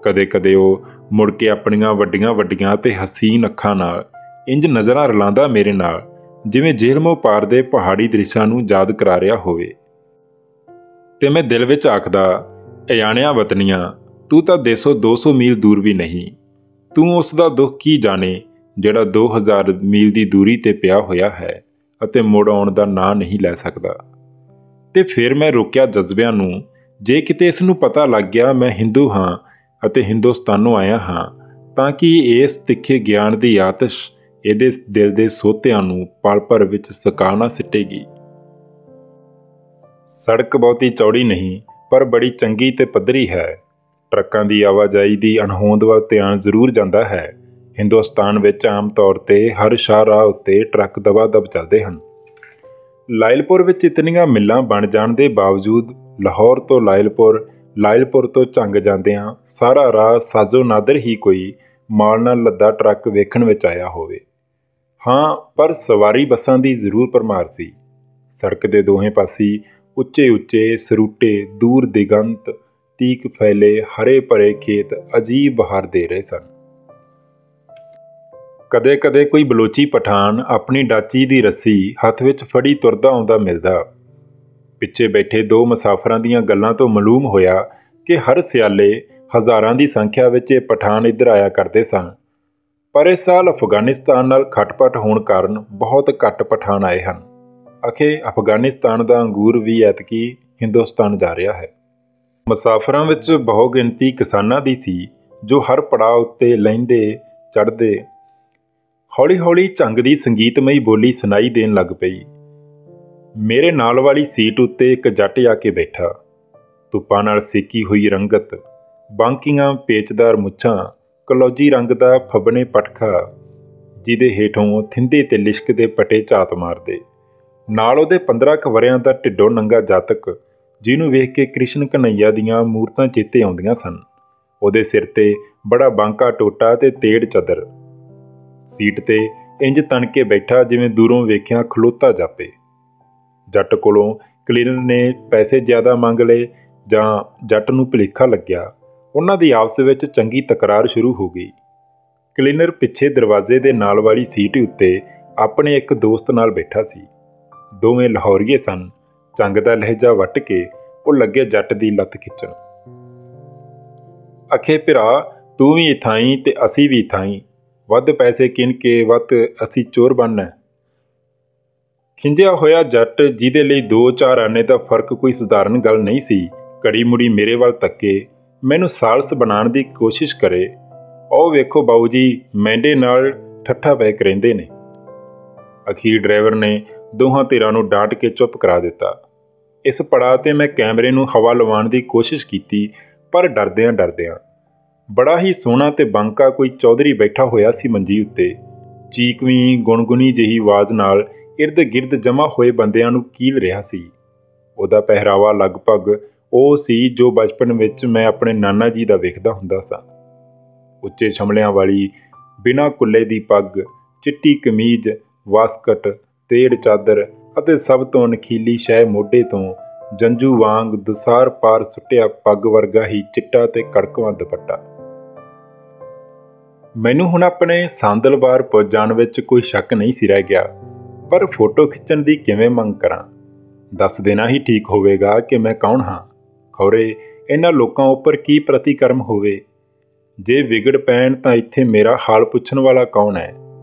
ਕਦੇ ਕਦੇ ਉਹ ਮੁੜ ਕੇ ਆਪਣੀਆਂ ਵੱਡੀਆਂ ਵੱਡੀਆਂ ਤੇ ਹਸੀਨ ਅੱਖਾਂ ਨਾਲ ਇੰਜ ਨਜ਼ਰਾਂ ਰਲਾਉਂਦਾ ਮੇਰੇ ਨਾਲ, ਜਿਵੇਂ ਜੇਲਮੋਂ ਪਾਰ ਦੇ ਪਹਾੜੀ ਦ੍ਰਿਸ਼ਾਂ ਨੂੰ ਯਾਦ ਕਰਾ ਰਿਹਾ ਹੋਵੇ। ਤੇ ਮੈਂ ਦਿਲ ਵਿੱਚ ਆਖਦਾ, ਅਜਾਣਿਆ ਵਤਨੀਆਂ, ਤੂੰ ਤਾਂ ਦੇਸੋਂ 200 ਮੀਲ ਦੂਰ ਵੀ ਨਹੀਂ। ਤੂੰ ਉਸ ਦਾ ਦੁੱਖ ਕੀ ਜਾਣੇ ਜਿਹੜਾ 2000 ਮੀਲ ਦੀ ਦੂਰੀ 'ਤੇ ਪਿਆ ਹੋਇਆ ਹੈ ਅਤੇ ਮੁੜ ਆਉਣ ਦਾ ਨਾਂ ਨਹੀਂ ਲੈ ਸਕਦਾ। ਤੇ ਫਿਰ ਮੈਂ ਰੋਕਿਆ ਜਜ਼ਬਿਆਂ ਨੂੰ, ਜੇ ਕਿਤੇ ਇਸ ਨੂੰ ਪਤਾ ਲੱਗ ਗਿਆ ਮੈਂ ਹਿੰਦੂ ਹਾਂ ਅਤੇ ਹਿੰਦੁਸਤਾਨੋਂ ਆਇਆ ਹਾਂ, ਤਾਂ ਕਿ ਇਸ ਤਿੱਖੇ ਗਿਆਨ ਦੀ ਆਤਿਸ਼ ਇਹਦੇ ਦਿਲ ਦੇ ਸੋਤਿਆਂ ਨੂੰ ਪਲ ਭਰ ਵਿੱਚ ਸੁਕਾ ਨਾ ਸਿੱਟੇਗੀ। ਸੜਕ ਬਹੁਤੀ ਚੌੜੀ ਨਹੀਂ, ਪਰ ਬੜੀ ਚੰਗੀ ਤੇ ਪੱਧਰੀ ਹੈ। ਟਰੱਕਾਂ ਦੀ ਆਵਾਜਾਈ ਦੀ ਅਣਹੋਂਦ ਵੱਲ ਧਿਆਨ ਜ਼ਰੂਰ ਜਾਂਦਾ ਹੈ। ਹਿੰਦੁਸਤਾਨ ਵਿੱਚ ਆਮ ਤੌਰ 'ਤੇ ਹਰ ਸ਼ਾਹਰਾਹ ਉੱਤੇ ਟਰੱਕ ਦਬਾ ਦਬ ਚੱਲਦੇ ਹਨ। ਲਾਇਲਪੁਰ ਵਿੱਚ ਇਤਨੀਆਂ ਮਿੱਲਾਂ ਬਣ ਜਾਣ ਦੇ ਬਾਵਜੂਦ ਲਾਹੌਰ ਤੋਂ ਲਾਇਲਪੁਰ ਤੋਂ ਝੰਗ ਜਾਂਦਿਆਂ ਸਾਰਾ ਰਾਹ ਸਾਜੋ ਨਾਦਰ ਹੀ ਕੋਈ ਮਾਲ ਨਾਲ ਲੱਦਾ ਟਰੱਕ ਵੇਖਣ ਵਿੱਚ ਆਇਆ ਹੋਵੇ। ਹਾਂ, ਪਰ ਸਵਾਰੀ ਬੱਸਾਂ ਦੀ ਜ਼ਰੂਰ ਭਰਮਾਰ ਸੀ। ਸੜਕ ਦੇ ਦੋਹੇ ਪਾਸੇ ਉੱਚੇ ਉੱਚੇ ਸਰੂਟੇ ਦੂਰ ਦਿਗੰਤ ਤੀਕ ਫੈਲੇ ਹਰੇ ਭਰੇ ਖੇਤ ਅਜੀਬ ਬਹਾਰ ਦੇ ਰਹੇ ਸਨ। ਕਦੇ ਕਦੇ ਕੋਈ ਬਲੋਚੀ ਪਠਾਨ ਆਪਣੀ ਡਾਚੀ ਦੀ ਰੱਸੀ ਹੱਥ ਵਿੱਚ ਫੜੀ ਤੁਰਦਾ ਆਉਂਦਾ ਮਿਲਦਾ। ਪਿੱਛੇ ਬੈਠੇ ਦੋ ਮੁਸਾਫਰਾਂ ਦੀਆਂ ਗੱਲਾਂ ਤੋਂ ਮਾਲੂਮ ਹੋਇਆ ਕਿ ਹਰ ਸਿਆਲੇ ਹਜ਼ਾਰਾਂ ਦੀ ਸੰਖਿਆ ਵਿੱਚ ਇਹ ਪਠਾਨ ਇੱਧਰ ਆਇਆ ਕਰਦੇ ਸਨ, ਪਰ ਇਸ ਸਾਲ ਅਫਗਾਨਿਸਤਾਨ ਨਾਲ ਖਟਪਟ ਹੋਣ ਕਾਰਨ ਬਹੁਤ ਘੱਟ ਪਠਾਨ ਆਏ ਹਨ। ਅਖੇ ਅਫਗਾਨਿਸਤਾਨ ਦਾ ਅੰਗੂਰ ਵੀ ਐਤਕੀ ਹਿੰਦੁਸਤਾਨ ਜਾ ਰਿਹਾ ਹੈ। ਮੁਸਾਫਰਾਂ ਵਿੱਚ ਬਹੁ ਗਿਣਤੀ ਕਿਸਾਨਾਂ ਦੀ ਸੀ, ਜੋ ਹਰ ਪੜਾਅ ਉੱਤੇ ਲਹਿੰਦੇ ਚੜ੍ਹਦੇ ਹੌਲੀ ਹੌਲੀ ਝੰਗ ਦੀ ਸੰਗੀਤਮਈ ਬੋਲੀ ਸੁਣਾਈ ਦੇਣ ਲੱਗ ਪਈ। ਮੇਰੇ ਨਾਲ ਵਾਲੀ ਸੀਟ ਉੱਤੇ ਇੱਕ ਜੱਟ ਆ ਕੇ ਬੈਠਾ। ਧੁੱਪਾਂ ਨਾਲ ਸੇਕੀ ਹੋਈ ਰੰਗਤ, ਬਾਂਕੀਆਂ ਪੇਚਦਾਰ ਮੁੱਛਾਂ, ਕਲੌਜੀ ਰੰਗ ਦਾ ਫੱਬਣੇ ਪਟਖਾ ਜਿਹਦੇ ਹੇਠੋਂ ਥਿੰਦੇ ਤੇ ਲਿਸ਼ਕਦੇ ਪਟੇ ਝਾਤ ਮਾਰਦੇ, ਨਾਲ ਉਹਦੇ 15 ਕੁ ਵਰ੍ਹਿਆਂ ਦਾ ਢਿੱਡੋਂ ਨੰਗਾ ਜਾਤਕ ਜਿਹਨੂੰ ਵੇਖ ਕੇ ਕ੍ਰਿਸ਼ਨ ਕਨ੍ਹਈਆ ਦੀਆਂ ਮੂਰਤਾਂ ਚੇਤੇ ਆਉਂਦੀਆਂ ਸਨ। ਉਹਦੇ ਸਿਰ 'ਤੇ ਬੜਾ ਬਾਂਕਾ ਟੋਟਾ ਤੇ ਤੇੜ ਚਾਦਰ। ਸੀਟ 'ਤੇ ਇੰਜ ਤਣ ਕੇ ਬੈਠਾ ਜਿਵੇਂ ਦੂਰੋਂ ਵੇਖਿਆ ਖਲੋਤਾ ਜਾਪੇ। ਜੱਟ ਕੋਲੋਂ ਕਲੀਨਰ ਨੇ ਪੈਸੇ ਜ਼ਿਆਦਾ ਮੰਗ ਲਏ ਜਾਂ ਜੱਟ ਨੂੰ ਭੁਲੇਖਾ ਲੱਗਿਆ। ਉਹਨਾਂ ਦੀ ਆਪਸ ਵਿੱਚ ਚੰਗੀ ਤਕਰਾਰ ਸ਼ੁਰੂ ਹੋ ਗਈ। ਕਲੀਨਰ ਪਿੱਛੇ ਦਰਵਾਜ਼ੇ ਦੇ ਨਾਲ ਵਾਲੀ ਸੀਟ ਉੱਤੇ ਆਪਣੇ ਇੱਕ ਦੋਸਤ ਨਾਲ ਬੈਠਾ ਸੀ। ਦੋਵੇਂ ਲਾਹੌਰੀਏ ਸਨ। ਚੰਗ ਦਾ ਲਹਿਜਾ ਵੱਟ ਕੇ ਉਹ ਲੱਗੇ ਜੱਟ ਦੀ ਲੱਤ ਖਿੱਚਣ। ਅਖੇ ਭਰਾ, ਤੂੰ ਵੀ ਇਥਾਈ ਤੇ ਅਸੀਂ ਵੀ ਇਥਾਈ, ਵੱਧ ਪੈਸੇ ਕਿਨ ਕੇ ਵੱਧ ਅਸੀਂ ਚੋਰ ਬਣਨਾ। ਖਿੰਜਿਆ ਹੋਇਆ ਜੱਟ, ਜਿਹਦੇ ਲਈ 2-4 ਆਨੇ ਦਾ ਫਰਕ ਕੋਈ ਸਧਾਰਨ ਗੱਲ ਨਹੀਂ ਸੀ, ਘੜੀ ਮੁੜੀ ਮੇਰੇ ਵੱਲ ਤੱਕੇ ਮੈਨੂੰ ਸਾਲਸ ਬਣਾਉਣ ਦੀ ਕੋਸ਼ਿਸ਼ ਕਰੇ। ਉਹ ਵੇਖੋ ਬਾਊ ਜੀ ਮੈਂਡੇ ਨਾਲ ਠੱਠਾ ਪੈ ਕੇ ਰਹਿੰਦੇ ਨੇ। ਅਖੀਰ ਡਰਾਈਵਰ ਨੇ ਦੋਹਾਂ ਧਿਰਾਂ ਨੂੰ ਡਾਂਟ ਕੇ ਚੁੱਪ ਕਰਾ ਦਿੱਤਾ। ਇਸ ਪੜਾਅ 'ਤੇ ਮੈਂ ਕੈਮਰੇ ਨੂੰ ਹਵਾ ਲਵਾਉਣ ਦੀ ਕੋਸ਼ਿਸ਼ ਕੀਤੀ, ਪਰ ਡਰਦਿਆਂ ਬੜਾ ਹੀ ਸੋਹਣਾ ਤੇ ਬਾਂਕਾ ਕੋਈ ਚੌਧਰੀ ਬੈਠਾ ਹੋਇਆ ਸੀ ਮੰਜੀ ਉੱਤੇ। ਚੀਕਵੀਂ ਗੁਣਗੁਣੀ ਜਿਹੀ ਆਵਾਜ਼ ਨਾਲ ਇਰਦ ਗਿਰਦ ਜਮ੍ਹਾਂ ਹੋਏ ਬੰਦਿਆਂ ਨੂੰ ਕੀਲ ਰਿਹਾ ਸੀ। ਉਹਦਾ ਪਹਿਰਾਵਾ ਲਗਭਗ ਉਹ ਸੀ ਜੋ ਬਚਪਨ ਵਿੱਚ ਮੈਂ ਆਪਣੇ ਨਾਨਾ ਜੀ ਦਾ ਵੇਖਦਾ ਹੁੰਦਾ ਸਾਂ। ਉੱਚੇ ਛਮਲਿਆਂ ਵਾਲੀ ਬਿਨਾਂ ਕੁੱਲੇ ਦੀ ਪੱਗ, ਚਿੱਟੀ ਕਮੀਜ਼, ਵਾਸਕਟ, ਤੇੜ ਚਾਦਰ ਅਤੇ ਸਭ ਤੋਂ ਨਖੀਲੀ ਸ਼ੈ ਮੋਢੇ ਤੋਂ ਜੰਜੂ ਵਾਂਗ ਦੁਸਾਰ ਪਾਰ ਸੁੱਟਿਆ ਪੱਗ ਵਰਗਾ ਹੀ ਚਿੱਟਾ ਤੇ ਕੜਕਵਾਂ ਦੁਪੱਟਾ। ਮੈਨੂੰ ਹੁਣ ਆਪਣੇ ਸਾਂਦਲਬਾਰ ਪੁੱਜ ਜਾਣ ਵਿੱਚ ਕੋਈ ਸ਼ੱਕ ਨਹੀਂ ਸੀ ਰਹਿ ਗਿਆ, ਪਰ ਫੋਟੋ ਖਿੱਚਣ ਦੀ ਕਿਵੇਂ ਮੰਗ ਕਰਾਂ? ਦੱਸ ਦੇਣਾ ਹੀ ਠੀਕ ਹੋਵੇਗਾ ਕਿ ਮੈਂ ਕੌਣ ਹਾਂ। ਖੌਰੇ ਇਹਨਾਂ ਲੋਕਾਂ ਉੱਪਰ ਕੀ ਪ੍ਰਤੀਕਰਮ ਹੋਵੇ। ਜੇ ਵਿਗੜ ਪੈਣ ਤਾਂ ਇੱਥੇ ਮੇਰਾ ਹਾਲ ਪੁੱਛਣ ਵਾਲਾ ਕੌਣ ਹੈ?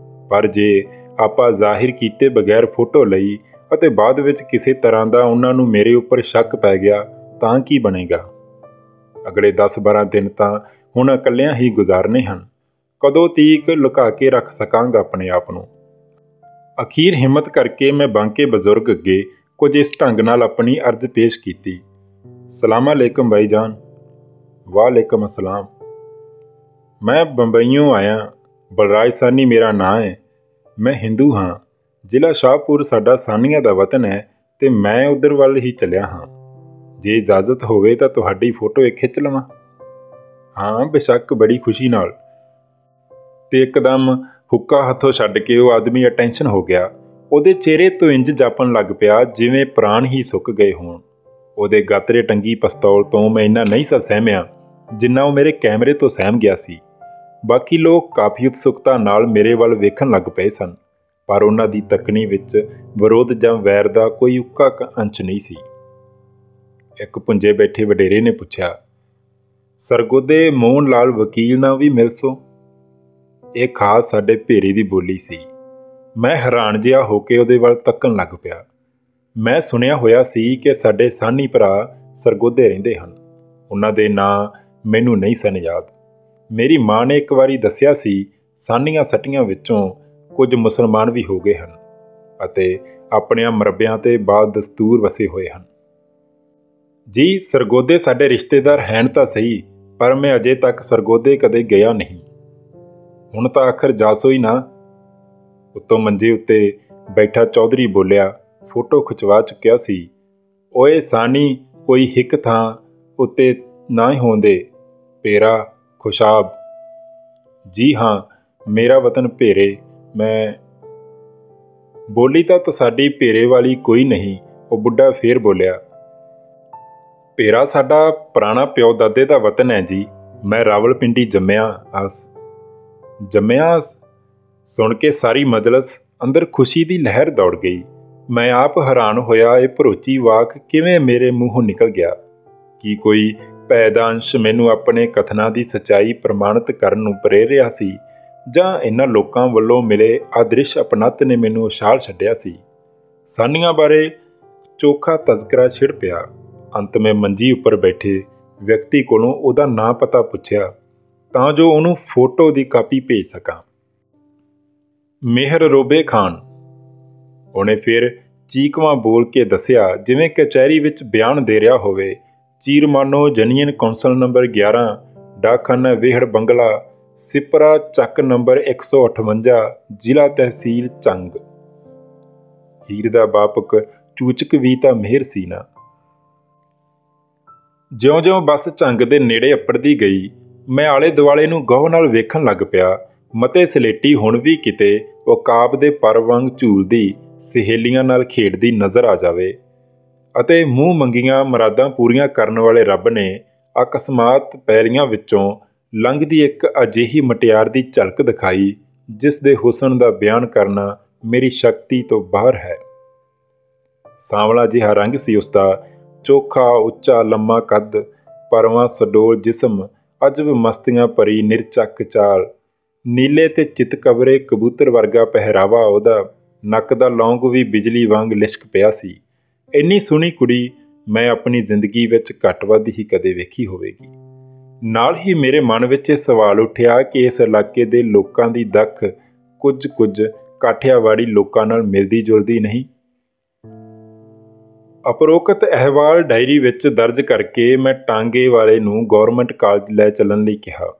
ਪਰ ਜੇ ਆਪਾਂ ਜ਼ਾਹਿਰ ਕੀਤੇ ਬਗੈਰ ਫੋਟੋ ਲਈ ਅਤੇ ਬਾਅਦ ਵਿੱਚ ਕਿਸੇ ਤਰ੍ਹਾਂ ਦਾ ਉਹਨਾਂ ਨੂੰ ਮੇਰੇ ਉੱਪਰ ਸ਼ੱਕ ਪੈ ਗਿਆ ਤਾਂ ਕੀ ਬਣੇਗਾ? ਅਗਲੇ 10-12 ਦਿਨ ਤਾਂ ਹੁਣ ਇਕੱਲਿਆਂ ਹੀ ਗੁਜ਼ਾਰਨੇ ਹਨ। ਕਦੋਂ ਤੀਕ ਲੁਕਾ ਕੇ ਰੱਖ ਸਕਾਂਗਾ ਆਪਣੇ ਆਪ ਨੂੰ? ਅਖੀਰ ਹਿੰਮਤ ਕਰਕੇ ਮੈਂ ਬਾਂਕੇ ਬਜ਼ੁਰਗ ਅੱਗੇ ਕੁਝ ਇਸ ਢੰਗ ਨਾਲ ਆਪਣੀ ਅਰਜ਼ ਪੇਸ਼ ਕੀਤੀ। ਸਲਾਮ ਅਲੈਕਮ ਬਾਈ ਜਾਨ। ਵਾਲੇਕਮ ਅਸਲਾਮ। ਮੈਂ ਬੰਬਈਓਂ ਆਇਆ। ਬਲਰਾਜ ਸਾਨੀ ਮੇਰਾ ਨਾਂ ਹੈ। ਮੈਂ ਹਿੰਦੂ ਹਾਂ। ਜ਼ਿਲ੍ਹਾ ਸ਼ਾਹਪੁਰ ਸਾਡਾ ਸਾਨੀਆਂ ਦਾ ਵਤਨ ਹੈ ਅਤੇ ਮੈਂ ਉੱਧਰ ਵੱਲ ਹੀ ਚੱਲਿਆ ਹਾਂ। ਜੇ ਇਜਾਜ਼ਤ ਹੋਵੇ ਤਾਂ ਤੁਹਾਡੀ ਫੋਟੋ ਇੱਕ ਖਿੱਚ ਲਵਾਂ? ਹਾਂ ਬੇਸ਼ੱਕ, ਬੜੀ ਖੁਸ਼ੀ ਨਾਲ। ਤੇ ਇੱਕਦਮ ਹੁੱਕਾ ਹੱਥੋਂ ਛੱਡ ਕੇ ਉਹ ਆਦਮੀ ਅਟੈਂਸ਼ਨ ਹੋ ਗਿਆ। ਉਹਦੇ ਚਿਹਰੇ ਤੋਂ ਇੰਜ ਜਾਪਣ ਲੱਗ ਪਿਆ ਜਿਵੇਂ ਪ੍ਰਾਣ ਹੀ ਸੁੱਕ ਗਏ ਹੋਣ। ਉਹਦੇ ਗਾਤਰੇ ਟੰਗੀ ਪਿਸਤੌਲ ਤੋਂ ਮੈਂ ਇੰਨਾ ਨਹੀਂ ਸਾ ਸਹਿਮਿਆ ਜਿੰਨਾ ਉਹ ਮੇਰੇ ਕੈਮਰੇ ਤੋਂ ਸਹਿਮ ਗਿਆ ਸੀ। ਬਾਕੀ ਲੋਕ ਕਾਫੀ ਉਤਸੁਕਤਾ ਨਾਲ ਮੇਰੇ ਵੱਲ ਵੇਖਣ ਲੱਗ ਪਏ ਸਨ, ਪਰ ਉਹਨਾਂ ਦੀ ਤੱਕਣੀ ਵਿੱਚ ਵਿਰੋਧ ਜਾਂ ਵੈਰ ਦਾ ਕੋਈ ਉੱਕਾ ਅੰਸ਼ ਨਹੀਂ ਸੀ। ਇੱਕ ਪੁੰਜੇ ਬੈਠੇ ਵਡੇਰੇ ਨੇ ਪੁੱਛਿਆ, ਸਰਗੋਦੇ ਮੋਹਨ ਲਾਲ ਵਕੀਲ ਨਾਲ ਵੀ ਮਿਲ ਸੋ? ਇਹ ਖਾਸ ਸਾਡੇ ਭੇਰੇ ਦੀ ਬੋਲੀ ਸੀ। ਮੈਂ ਹੈਰਾਨ ਜਿਹਾ ਹੋ ਕੇ ਉਹਦੇ ਵੱਲ ਤੱਕਣ ਲੱਗ ਪਿਆ। ਮੈਂ ਸੁਣਿਆ ਹੋਇਆ ਸੀ ਕਿ ਸਾਡੇ ਸਾਨੀ ਭਰਾ ਸਰਗੋਦੇ ਰਹਿੰਦੇ ਹਨ। ਉਹਨਾਂ ਦੇ ਨਾਂ ਮੈਨੂੰ ਨਹੀਂ ਸਨ ਯਾਦ। ਮੇਰੀ ਮਾਂ ਨੇ ਇੱਕ ਵਾਰੀ ਦੱਸਿਆ ਸੀ ਸਾਨੀਆਂ ਸੱਟੀਆਂ ਵਿੱਚੋਂ ਕੁਝ ਮੁਸਲਮਾਨ ਵੀ ਹੋ ਗਏ ਹਨ ਅਤੇ ਆਪਣਿਆਂ ਮਰਬਿਆਂ 'ਤੇ ਬਾਦ ਦਸਤੂਰ ਵਸੇ ਹੋਏ ਹਨ। ਜੀ ਸਰਗੋਦੇ ਸਾਡੇ ਰਿਸ਼ਤੇਦਾਰ ਹੈਣ ਤਾਂ ਸਹੀ, ਪਰ ਮੈਂ ਅਜੇ ਤੱਕ ਸਰਗੋਦੇ ਕਦੇ ਗਿਆ ਨਹੀਂ। ਹੁਣ ਤਾਂ ਆਖਰ ਜਾਸੋ ਹੀ ਨਾ। ਉੱਤੋਂ ਮੰਜੇ ਉੱਤੇ ਬੈਠਾ ਚੌਧਰੀ ਬੋਲਿਆ, ਫੋਟੋ ਖਿਚਵਾ ਚੁੱਕਿਆ ਸੀ। ਓਏ ਸਾਨੀ ਕੋਈ ਹਿੱਕ ਥਾਂ ਉੱਤੇ ਨਾ ਹੀ ਹੋਂਦੇ? ਭੇਰਾ ਖੁਸ਼ਾਬ। ਜੀ ਹਾਂ, ਮੇਰਾ ਵਤਨ ਭੇਰੇ। ਮੈਂ ਬੋਲੀ ਤਾਂ ਸਾਡੀ ਭੇਰੇ ਵਾਲੀ ਕੋਈ ਨਹੀਂ। ਉਹ ਬੁੱਢਾ ਫੇਰ ਬੋਲਿਆ, ਭੇਰਾ ਸਾਡਾ ਪੁਰਾਣਾ ਪਿਓ ਦਾਦੇ ਦਾ ਵਤਨ ਹੈ ਜੀ। ਮੈਂ ਰਾਵਲਪਿੰਡੀ ਜੰਮਿਆ ਸੁਣ ਕੇ ਸਾਰੀ ਮਜਲਸ ਅੰਦਰ ਖੁਸ਼ੀ ਦੀ ਲਹਿਰ ਦੌੜ ਗਈ। ਮੈਂ ਆਪ ਹੈਰਾਨ ਹੋਇਆ ਇਹ ਭਰੋਚੀ ਵਾਕ ਕਿਵੇਂ ਮੇਰੇ ਮੂੰਹੋਂ ਨਿਕਲ ਗਿਆ। ਕੀ ਕੋਈ ਪੈਦਾਂਸ਼ ਮੈਨੂੰ ਆਪਣੇ ਕਥਨਾਂ ਦੀ ਸੱਚਾਈ ਪ੍ਰਮਾਣਿਤ ਕਰਨ ਨੂੰ ਪ੍ਰੇਰ ਰਿਹਾ ਸੀ, ਜਾਂ ਇਹਨਾਂ ਲੋਕਾਂ ਵੱਲੋਂ ਮਿਲੇ ਆਦ੍ਰਿਸ਼ ਅਪਨੱਤ ਨੇ ਮੈਨੂੰ ਉਛਾਲ ਛੱਡਿਆ ਸੀ? ਸਾਨੀਆਂ ਬਾਰੇ ਚੋਖਾ ਤਜ਼ਕਰਾ ਛਿੜ ਪਿਆ। ਅੰਤ ਮੈਂ ਮੰਜੀ ਉੱਪਰ ਬੈਠੇ ਵਿਅਕਤੀ ਕੋਲੋਂ ਉਹਦਾ ਨਾਂ ਪਤਾ ਪੁੱਛਿਆ ਤਾਂ ਜੋ ਉਹਨੂੰ ਫੋਟੋ ਦੀ ਕਾਪੀ ਭੇਜ ਸਕਾਂ। ਮੇਹਰ ਰੋਬੇ ਖਾਨ। ਉਹਨੇ ਫਿਰ ਚੀਕਵਾਂ ਬੋਲ ਕੇ ਦੱਸਿਆ ਜਿਵੇਂ ਕਚਹਿਰੀ ਵਿੱਚ ਬਿਆਨ ਦੇ ਰਿਹਾ ਹੋਵੇ। ਚੀਰਮਾਨੋ ਜਨੀਅਨ ਕੌਂਸਲ ਨੰਬਰ 11, ਡਾਕਖਾਨਾ ਵੇਹੜ ਬੰਗਲਾ, ਸਿਪਰਾ ਚੱਕ ਨੰਬਰ 158, ਜ਼ਿਲ੍ਹਾ ਤਹਿਸੀਲ ਚੰਗ। ਹੀਰ ਦਾ ਬਾਪਕ ਚੂਚਕ ਵੀ ਤਾਂ ਮਿਹਰ ਸੀ ਨਾ। ਜਿਉਂ-ਜਿਉਂ ਬੱਸ ਝੰਗ ਦੇ ਨੇੜੇ ਅੱਪੜਦੀ ਗਈ, ਮੈਂ ਆਲੇ ਦੁਆਲੇ ਨੂੰ ਗਹੁ ਨਾਲ ਵੇਖਣ ਲੱਗ ਪਿਆ। ਮਤੇ ਸਲੇਟੀ ਹੁਣ ਵੀ ਕਿਤੇ ਉਕਾਬ ਦੇ ਪਰ ਵਾਂਗ ਝੂਲਦੀ ਸਹੇਲੀਆਂ ਨਾਲ ਖੇਡਦੀ ਨਜ਼ਰ ਆ ਜਾਵੇ ਅਤੇ ਮੂੰਹ ਮੰਗੀਆਂ ਮੁਰਾਦਾਂ ਪੂਰੀਆਂ ਕਰਨ ਵਾਲੇ ਰੱਬ ਨੇ ਅਕਸਮਾਤ ਪੈਲੀਆਂ ਵਿੱਚੋਂ ਲੰਘਦੀ ਇੱਕ ਅਜਿਹੀ ਮੁਟਿਆਰ ਦੀ ਝਲਕ ਦਿਖਾਈ ਜਿਸ ਦੇ ਹੁਸਨ ਦਾ ਬਿਆਨ ਕਰਨਾ ਮੇਰੀ ਸ਼ਕਤੀ ਤੋਂ ਬਾਹਰ ਹੈ। ਸਾਂਵਲਾ ਜਿਹਾ ਰੰਗ ਸੀ ਉਸਦਾ, ਚੋਖਾ ਉੱਚਾ ਲੰਮਾ ਕੱਦ, ਪਰਵਾਂ ਸਡੋਲ ਜਿਸਮ, ਅਜਬ ਮਸਤੀਆਂ ਭਰੀ ਨਿਰਚੱਕ ਚਾਲ, ਨੀਲੇ ਤੇ ਚਿਤਕਬਰੇ ਕਬੂਤਰ ਵਰਗਾ ਪਹਿਰਾਵਾ ਉਹਦਾ, ਨੱਕ ਦਾ ਲੌਂਗ ਵੀ ਬਿਜਲੀ ਵਾਂਗ ਲਿਸ਼ਕ ਪਿਆ ਸੀ। ਇੰਨੀ ਸੋਹਣੀ ਕੁੜੀ ਮੈਂ ਆਪਣੀ ਜ਼ਿੰਦਗੀ ਵਿੱਚ ਘੱਟ ਵੱਧ ਹੀ ਕਦੇ ਵੇਖੀ ਹੋਵੇਗੀ। ਨਾਲ ਹੀ ਮੇਰੇ ਮਨ ਵਿੱਚ ਇਹ ਸਵਾਲ ਉੱਠਿਆ ਕਿ ਇਸ ਇਲਾਕੇ ਦੇ ਲੋਕਾਂ ਦੀ ਦਖ ਕੁਝ ਕਾਠਿਆਵਾੜੀ ਲੋਕਾਂ ਨਾਲ ਮਿਲਦੀ ਜੁਲਦੀ ਨਹੀਂ। ਉਪਰੋਕਤ ਅਹਿਵਾਲ ਡਾਇਰੀ ਵਿੱਚ ਦਰਜ ਕਰਕੇ ਮੈਂ ਟਾਂਗੇ ਵਾਲੇ ਨੂੰ ਗੌਰਮੈਂਟ ਕਾਲਜ ਲੈ ਚੱਲਣ ਲਈ ਕਿਹਾ।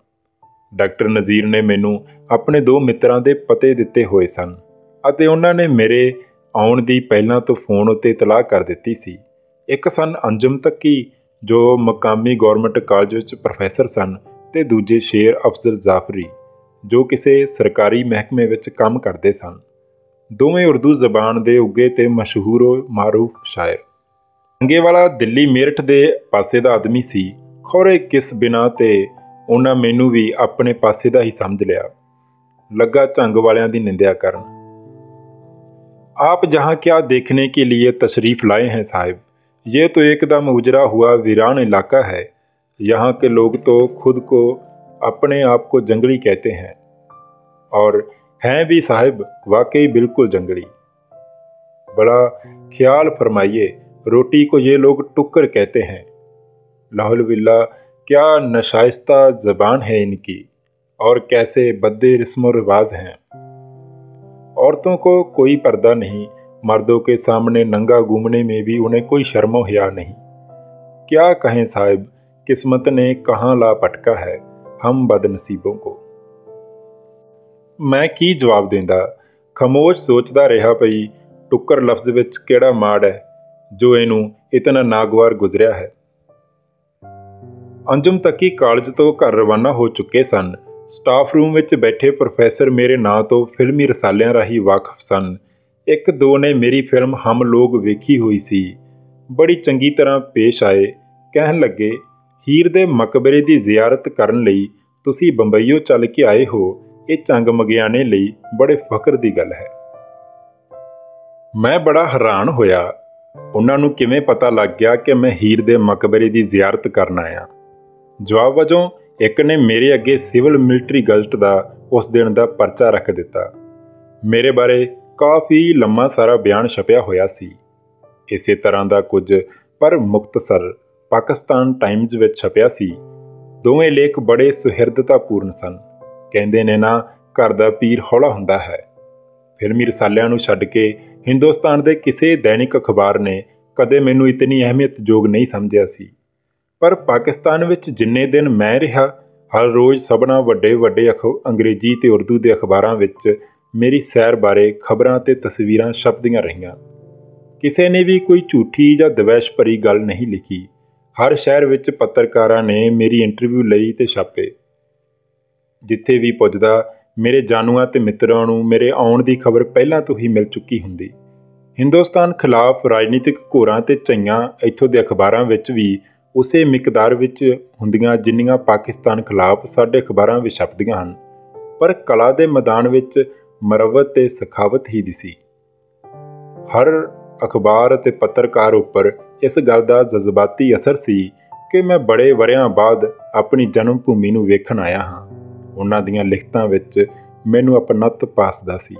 ਡਾਕਟਰ ਨਜ਼ੀਰ ਨੇ ਮੈਨੂੰ ਆਪਣੇ 2 ਮਿੱਤਰਾਂ ਦੇ ਪਤੇ ਦਿੱਤੇ ਹੋਏ ਸਨ ਅਤੇ ਉਹਨਾਂ ਨੇ ਮੇਰੇ ਆਉਣ ਦੀ ਪਹਿਲਾਂ ਤੋਂ ਫੋਨ ਉੱਤੇ ਇਤਲਾਹ ਕਰ ਦਿੱਤੀ ਸੀ। ਇੱਕ ਸਨ ਅੰਜਮ ਤੱਕੀ ਜੋ ਮਕਾਮੀ ਗੌਰਮੈਂਟ ਕਾਲਜ ਵਿੱਚ ਪ੍ਰੋਫੈਸਰ ਸਨ ਅਤੇ ਦੂਜੇ ਸ਼ੇਰ ਅਫਜ਼ਲ ਜਾਫਰੀ ਜੋ ਕਿਸੇ ਸਰਕਾਰੀ ਮਹਿਕਮੇ ਵਿੱਚ ਕੰਮ ਕਰਦੇ ਸਨ। ਦੋਵੇਂ ਉਰਦੂ ਜ਼ਬਾਨ ਦੇ ਉੱਘੇ ਅਤੇ ਮਸ਼ਹੂਰ ਮਾਰੂਫ ਸ਼ਾਇਰ। ਟਾਂਗੇਵਾਲਾ ਦਿੱਲੀ ਮੇਰਠ ਦੇ ਪਾਸੇ ਦਾ ਆਦਮੀ ਸੀ। ਖੌਰੇ ਕਿਸ ਬਿਨਾਂ ਤੇ ਉਹਨਾਂ ਮੈਨੂੰ ਵੀ ਆਪਣੇ ਪਾਸੇ ਦਾ ਹੀ ਸਮਝ ਲਿਆ। ਲੱਗਾ ਝੰਗ ਵਾਲਿਆਂ ਦੀ ਨਿੰਦਿਆ ਕਰਨ। आप जहाँ क्या देखने के लिए तशरीफ़ लाए हैं साहिब? ये तो एकदम उजड़ा हुआ वीरान इलाका है। यहाँ के लोग तो खुद को अपने आप को जंगली कहते हैं और हैं भी साहिब वाकई बिल्कुल जंगली। बड़ा ख्याल फरमाइए, रोटी को ये लोग टुक्कर कहते हैं। लाहुल-बिल्ला क्या नशाइस्ता ज़बान है इनकी और कैसे बद्दे रस्म रिवाज हैं। औरतों को कोई पर्दा नहीं, मर्दों के सामने नंगा घूमने में भी उन्हें कोई शर्म हया नहीं। क्या कहें साहिब, किस्मत ने कहाँ ला पटका है हम बदनसीबों को। मैं की जवाब देंदा, खामोश सोचदा रहा पई टुक्कर लफ्ज़ विच किहड़ा माड़ है जो इनू इतना नागवार गुजरिया है। अंजुम तकी कालज तो घर रवाना हो चुके सन। ਸਟਾਫ ਰੂਮ ਵਿੱਚ ਬੈਠੇ ਪ੍ਰੋਫੈਸਰ ਮੇਰੇ ਨਾਂ ਤੋਂ ਫਿਲਮੀ ਰਸਾਲਿਆਂ ਰਾਹੀਂ ਵਾਕਫ ਸਨ। 1-2 ਨੇ ਮੇਰੀ ਫਿਲਮ ਹਮ ਲੋਗ ਵੇਖੀ ਹੋਈ ਸੀ। ਬੜੀ ਚੰਗੀ ਤਰ੍ਹਾਂ ਪੇਸ਼ ਆਏ। ਕਹਿਣ ਲੱਗੇ, ਹੀਰ ਦੇ ਮਕਬਰੇ ਦੀ ਜ਼ਿਆਰਤ ਕਰਨ ਲਈ ਤੁਸੀਂ ਬੰਬਈਓ ਚੱਲ ਕੇ ਆਏ ਹੋ, ਇਹ ਚੰਗ ਮਗਿਆਣੇ ਲਈ ਬੜੇ ਫਖਰ ਦੀ ਗੱਲ ਹੈ। ਮੈਂ ਬੜਾ ਹੈਰਾਨ ਹੋਇਆ। ਉਹਨਾਂ ਨੂੰ ਕਿਵੇਂ ਪਤਾ ਲੱਗ ਗਿਆ ਕਿ ਮੈਂ ਹੀਰ ਦੇ ਮਕਬਰੇ ਦੀ ਜ਼ਿਆਰਤ ਕਰਨ ਆਇਆ। ਜਵਾਬ ਵਜੋਂ ਇੱਕ ਨੇ ਮੇਰੇ ਅੱਗੇ ਸਿਵਲ ਮਿਲਟਰੀ ਗਜ਼ਟ ਦਾ ਉਸ ਦਿਨ ਦਾ ਪਰਚਾ ਰੱਖ ਦਿੱਤਾ। ਮੇਰੇ ਬਾਰੇ ਕਾਫੀ ਲੰਮਾ ਸਾਰਾ ਬਿਆਨ ਛਪਿਆ ਹੋਇਆ ਸੀ। ਇਸੇ ਤਰ੍ਹਾਂ ਦਾ ਕੁਝ ਪਰ ਮੁਖਤਸਰ ਪਾਕਿਸਤਾਨ ਟਾਈਮਜ਼ ਵਿੱਚ ਛਪਿਆ ਸੀ। ਦੋਵੇਂ ਲੇਖ ਬੜੇ ਸੁਹਿਰਦਤਾਪੂਰਨ ਸਨ। ਕਹਿੰਦੇ ਨੇ ਨਾ, ਘਰ ਦਾ ਪੀਰ ਹੌਲਾ ਹੁੰਦਾ ਹੈ। ਫਿਲਮੀ ਰਸਾਲਿਆਂ ਨੂੰ ਛੱਡ ਕੇ ਹਿੰਦੁਸਤਾਨ ਦੇ ਕਿਸੇ ਦੈਨਿਕ ਅਖਬਾਰ ਨੇ ਕਦੇ ਮੈਨੂੰ ਇਤਨੀ ਅਹਿਮੀਅਤਯੋਗ ਨਹੀਂ ਸਮਝਿਆ ਸੀ। ਪਰ ਪਾਕਿਸਤਾਨ ਵਿੱਚ ਜਿੰਨੇ ਦਿਨ ਮੈਂ ਰਿਹਾ, ਹਰ ਰੋਜ਼ ਸਭਨਾਂ ਵੱਡੇ ਅੰਗਰੇਜ਼ੀ ਅਤੇ ਉਰਦੂ ਦੇ ਅਖਬਾਰਾਂ ਵਿੱਚ ਮੇਰੀ ਸੈਰ ਬਾਰੇ ਖਬਰਾਂ ਅਤੇ ਤਸਵੀਰਾਂ ਛਪਦੀਆਂ ਰਹੀਆਂ। ਕਿਸੇ ਨੇ ਵੀ ਕੋਈ ਝੂਠੀ ਜਾਂ ਦਵੈਸ਼ ਭਰੀ ਗੱਲ ਨਹੀਂ ਲਿਖੀ। ਹਰ ਸ਼ਹਿਰ ਵਿੱਚ ਪੱਤਰਕਾਰਾਂ ਨੇ ਮੇਰੀ ਇੰਟਰਵਿਊ ਲਈ ਅਤੇ ਛਾਪੇ। ਜਿੱਥੇ ਵੀ ਪੁੱਜਦਾ, ਮੇਰੇ ਜਾਨੂਆਂ ਅਤੇ ਮਿੱਤਰਾਂ ਨੂੰ ਮੇਰੇ ਆਉਣ ਦੀ ਖਬਰ ਪਹਿਲਾਂ ਤੋਂ ਹੀ ਮਿਲ ਚੁੱਕੀ ਹੁੰਦੀ। ਹਿੰਦੁਸਤਾਨ ਖਿਲਾਫ ਰਾਜਨੀਤਿਕ ਘੋਰਾਂ ਅਤੇ ਝਈਆਂ ਇੱਥੋਂ ਦੇ ਅਖਬਾਰਾਂ ਵਿੱਚ ਵੀ ਉਸੇ ਮਿਕਦਾਰ ਵਿੱਚ ਹੁੰਦੀਆਂ ਜਿੰਨੀਆਂ ਪਾਕਿਸਤਾਨ ਖਿਲਾਫ ਸਾਡੇ ਅਖਬਾਰਾਂ ਵਿੱਚ ਛਪਦੀਆਂ ਹਨ। ਪਰ ਕਲਾ ਦੇ ਮੈਦਾਨ ਵਿੱਚ ਮਰਵਤ ਅਤੇ ਸਖਾਵਤ ਹੀ ਦਿਸੀ। ਹਰ ਅਖਬਾਰ ਅਤੇ ਪੱਤਰਕਾਰ ਉੱਪਰ ਇਸ ਗੱਲ ਦਾ ਜਜ਼ਬਾਤੀ ਅਸਰ ਸੀ ਕਿ ਮੈਂ ਬੜੇ ਵਰ੍ਹਿਆਂ ਬਾਅਦ ਆਪਣੀ ਜਨਮ ਭੂਮੀ ਨੂੰ ਵੇਖਣ ਆਇਆ ਹਾਂ। ਉਹਨਾਂ ਦੀਆਂ ਲਿਖਤਾਂ ਵਿੱਚ ਮੈਨੂੰ ਅਪਣੱਤ ਭਾਸਦਾ ਸੀ।